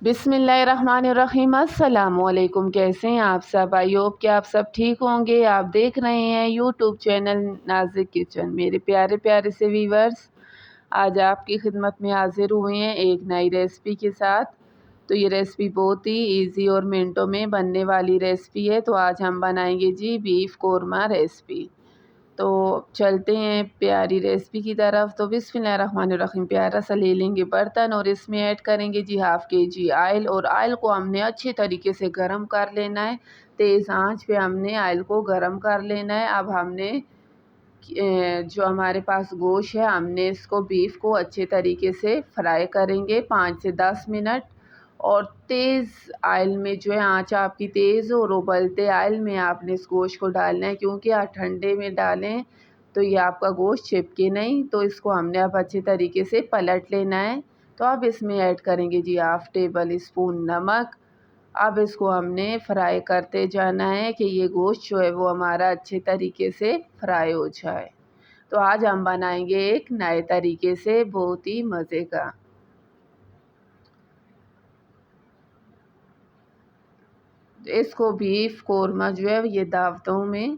बिस्मिल्लाहिर्रहमानिर्रहीम। अस्सलामुअलैकुम। कैसे हैं आप सब? आई होप कि आप सब ठीक होंगे। आप देख रहे हैं यूट्यूब चैनल नाज़िक किचन। मेरे प्यारे प्यारे से व्यूवर्स, आज आपकी खिदमत में हाजिर हुए हैं एक नई रेसिपी के साथ। तो ये रेसिपी बहुत ही इजी और मिनटों में बनने वाली रेसिपी है। तो आज हम बनाएंगे जी बीफ कोरमा रेसिपी। तो चलते हैं प्यारी रेसिपी की तरफ। तो बिस्मिल्लाहिर्रहमानिर्रहीम। प्यारा सा ले लेंगे बर्तन और इसमें ऐड करेंगे जी हाफ़ केजी आयल। और आयल को हमने अच्छे तरीके से गरम कर लेना है। तेज़ आंच पे हमने आयल को गरम कर लेना है। अब हमने जो हमारे पास गोश्त है, हमने इसको बीफ को अच्छे तरीके से फ्राई करेंगे 5 से 10 मिनट। और तेज़ आयल में जो है, आँच आपकी तेज़ और उबलते आयल में आपने इस गोश्त को डालना है, क्योंकि आप ठंडे में डालें तो ये आपका गोश्त चिपके नहीं। तो इसको हमने अब अच्छे तरीके से पलट लेना है। तो अब इसमें ऐड करेंगे जी हाफ़ टेबल स्पून नमक। अब इसको हमने फ्राई करते जाना है कि ये गोश्त जो है वो हमारा अच्छे तरीके से फ्राई हो जाए। तो आज हम बनाएंगे एक नए तरीके से बहुत ही मज़े का। इसको बीफ कोरमा जो है ये दावतों में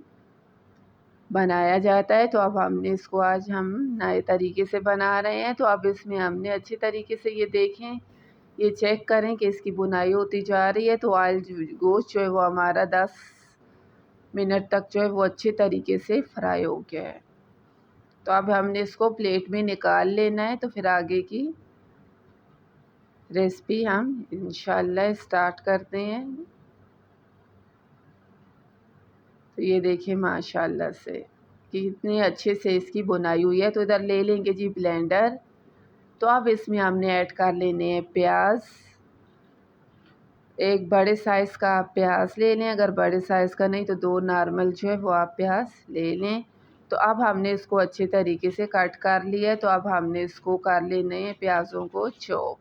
बनाया जाता है। तो अब हमने इसको आज हम नए तरीके से बना रहे हैं। तो अब इसमें हमने अच्छे तरीके से ये देखें, ये चेक करें कि इसकी बुनाई होती जा रही है। तो ऑयल गोश्त जो है वो हमारा 10 मिनट तक जो है वो अच्छे तरीके से फ्राई हो गया है। तो अब हमने इसको प्लेट में निकाल लेना है। तो फिर आगे की रेसिपी हम इंशाल्लाह स्टार्ट करते हैं। तो ये देखिए माशाल्लाह से कि कितने अच्छे से इसकी बुनाई हुई है। तो इधर ले लेंगे जी ब्लेंडर। तो अब इसमें हमने ऐड कर लेने हैं प्याज। एक बड़े साइज़ का आप प्याज ले लें, अगर बड़े साइज़ का नहीं तो 2 नॉर्मल जो है वो आप प्याज ले लें। तो अब हमने इसको अच्छे तरीके से कट कर लिया है। तो अब हमने इसको कर लेने हैं प्याज़ों को चॉप।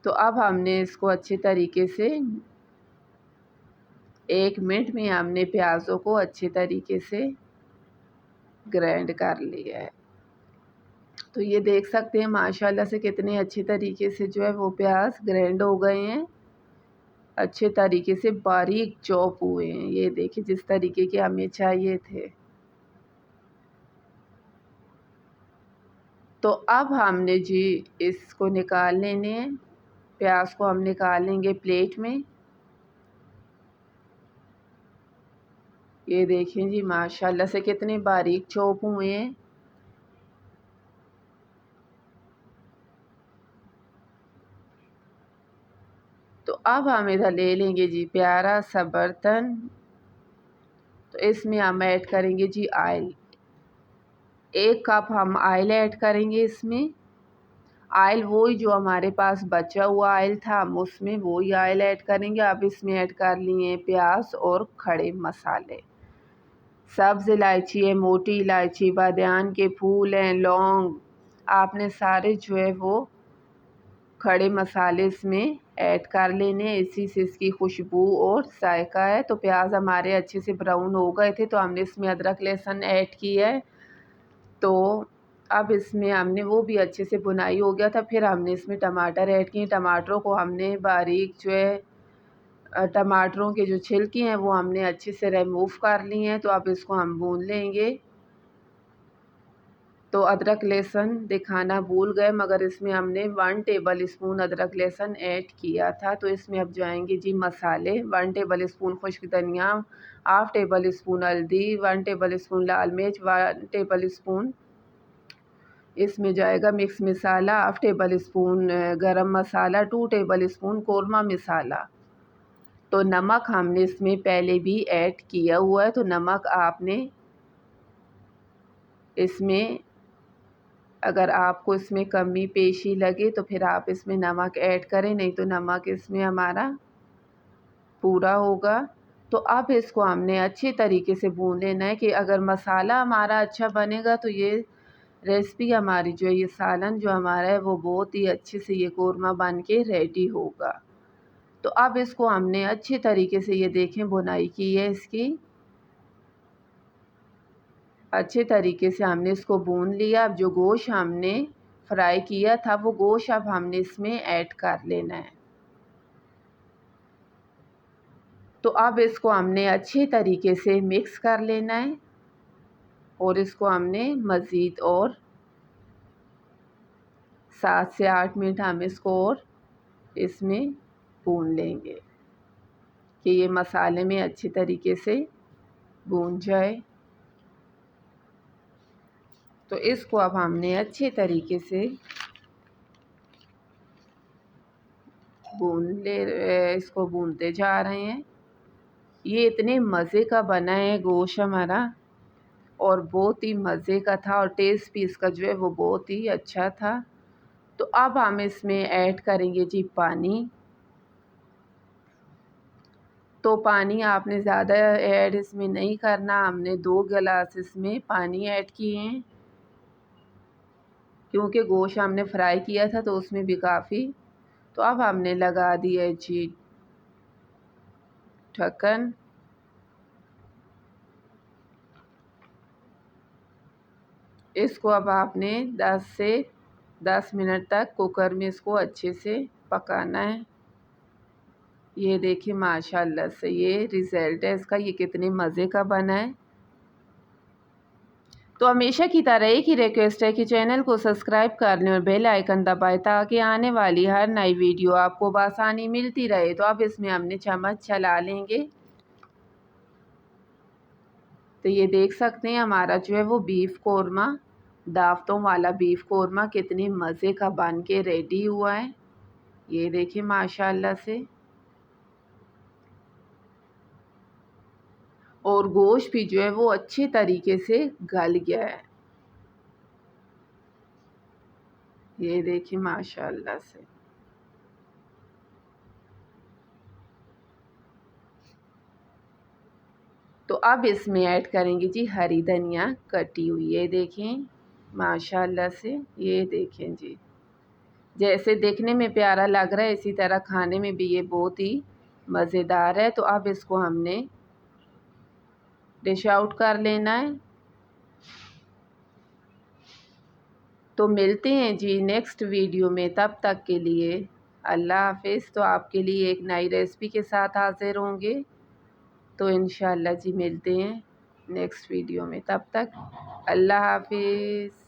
तो अब हमने इसको अच्छे तरीके से 1 मिनट में हमने प्याज़ों को अच्छे तरीके से ग्राइंड कर लिया है। तो ये देख सकते हैं माशाल्लाह से कितने अच्छे तरीके से जो है वो प्याज ग्राइंड हो गए हैं, अच्छे तरीके से बारीक चॉप हुए हैं। ये देखिए जिस तरीके के हमें चाहिए थे। तो अब हमने जी इसको निकाल लेने हैं, प्याज को हम निकालेंगे प्लेट में। ये देखें जी माशाल्लाह से कितने बारीक चॉप हुए हैं। तो अब हम इधर ले लेंगे जी प्यारा सा बर्तन। तो इसमें हम ऐड करेंगे जी आयल। 1 कप हम आयल ऐड करेंगे इसमें। आयल वही जो हमारे पास बचा हुआ आयल था, हम उसमें वही आयल ऐड करेंगे। अब इसमें ऐड कर लिए प्याज और खड़े मसाले। सब्ज़ इलायची है, मोटी इलायची, बादियान के फूल हैं, लौंग, आपने सारे जो है वो खड़े मसाले इसमें ऐड कर लेने हैं। इसी से इसकी खुशबू और जायका है। तो प्याज हमारे अच्छे से ब्राउन हो गए थे। तो हमने इसमें अदरक लहसुन ऐड किया है। तो अब इसमें हमने वो भी अच्छे से बुनाई हो गया था। फिर हमने इसमें टमाटर ऐड किए। टमाटरों को हमने बारीक जो है टमाटरों के जो छिलके हैं वो हमने अच्छे से रिमूव कर लिए हैं। तो अब इसको हम भून लेंगे। तो अदरक लहसुन दिखाना भूल गए, मगर इसमें हमने 1 टेबल स्पून अदरक लहसुन ऐड किया था। तो इसमें अब जाएंगे जी मसाले। 1 टेबल स्पून खुश्क धनिया, हाफ़ टेबल स्पून हल्दी, 1 टेबल स्पून लाल मिर्च, 1 टेबल स्पून इसमें जाएगा मिक्स मसाला, हाफ़ टेबल स्पून गरम मसाला, 2 टेबल स्पून कोरमा मसाला। तो नमक हमने इसमें पहले भी ऐड किया हुआ है। तो नमक आपने इसमें, अगर आपको इसमें कमी पेशी लगे तो फिर आप इसमें नमक ऐड करें, नहीं तो नमक इसमें हमारा पूरा होगा। तो अब इसको हमने अच्छे तरीके से भून लेना है कि अगर मसाला हमारा अच्छा बनेगा तो ये रेसिपी हमारी जो है, ये सालन जो हमारा है वो बहुत ही अच्छे से ये कोरमा बन के रेडी होगा। तो अब इसको हमने अच्छे तरीके से ये देखें बुनाई की है इसकी। अच्छे तरीके से हमने इसको भून लिया। अब जो गोश्त हमने फ्राई किया था वो गोश्त अब हमने इसमें ऐड कर लेना है। तो अब इसको हमने अच्छे तरीके से मिक्स कर लेना है और इसको हमने मज़ीद और 7 से 8 मिनट हम इसको और इसमें भून लेंगे कि ये मसाले में अच्छे तरीके से भून जाए। तो इसको अब हमने अच्छे तरीके से इसको भूनते जा रहे हैं। ये इतने मज़े का बना है गोश्त हमारा और बहुत ही मज़े का था और टेस्ट भी इसका जो है वो बहुत ही अच्छा था। तो अब हम इसमें ऐड करेंगे जी पानी। तो पानी आपने ज़्यादा ऐड इसमें नहीं करना, हमने 2 गिलास इसमें पानी ऐड किए हैं क्योंकि गोश्त हमने फ्राई किया था तो उसमें भी काफ़ी। तो अब हमने लगा दिया जी ढक्कन। इसको अब आपने 10 मिनट तक कुकर में इसको अच्छे से पकाना है। ये देखिए माशाल्लाह से ये रिज़ल्ट है इसका, ये कितने मज़े का बना है। तो हमेशा की तरह एक ही रिक्वेस्ट है कि चैनल को सब्सक्राइब कर लें और बेल आइकन दबाएं ताकि आने वाली हर नई वीडियो आपको बआसानी मिलती रहे। तो अब इसमें हमने चम्मच चला लेंगे। तो ये देख सकते हैं हमारा जो है वो बीफ कोरमा, दावतों वाला बीफ कोरमा कितने मज़े का बन के रेडी हुआ है। ये देखिए माशाल्लाह से, और गोश्त भी जो है वो अच्छे तरीके से गल गया है। ये देखिए माशाल्लाह से। तो अब इसमें ऐड करेंगे जी हरी धनिया कटी हुई। ये देखें माशाल्लाह से, ये देखें जी, जैसे देखने में प्यारा लग रहा है इसी तरह खाने में भी ये बहुत ही मज़ेदार है। तो अब इसको हमने डिश आउट कर लेना है। तो मिलते हैं जी नेक्स्ट वीडियो में, तब तक के लिए अल्लाह हाफिज़। तो आपके लिए एक नई रेसिपी के साथ हाज़िर होंगे। तो इंशाल्लाह जी मिलते हैं नेक्स्ट वीडियो में, तब तक अल्लाह हाफिज़।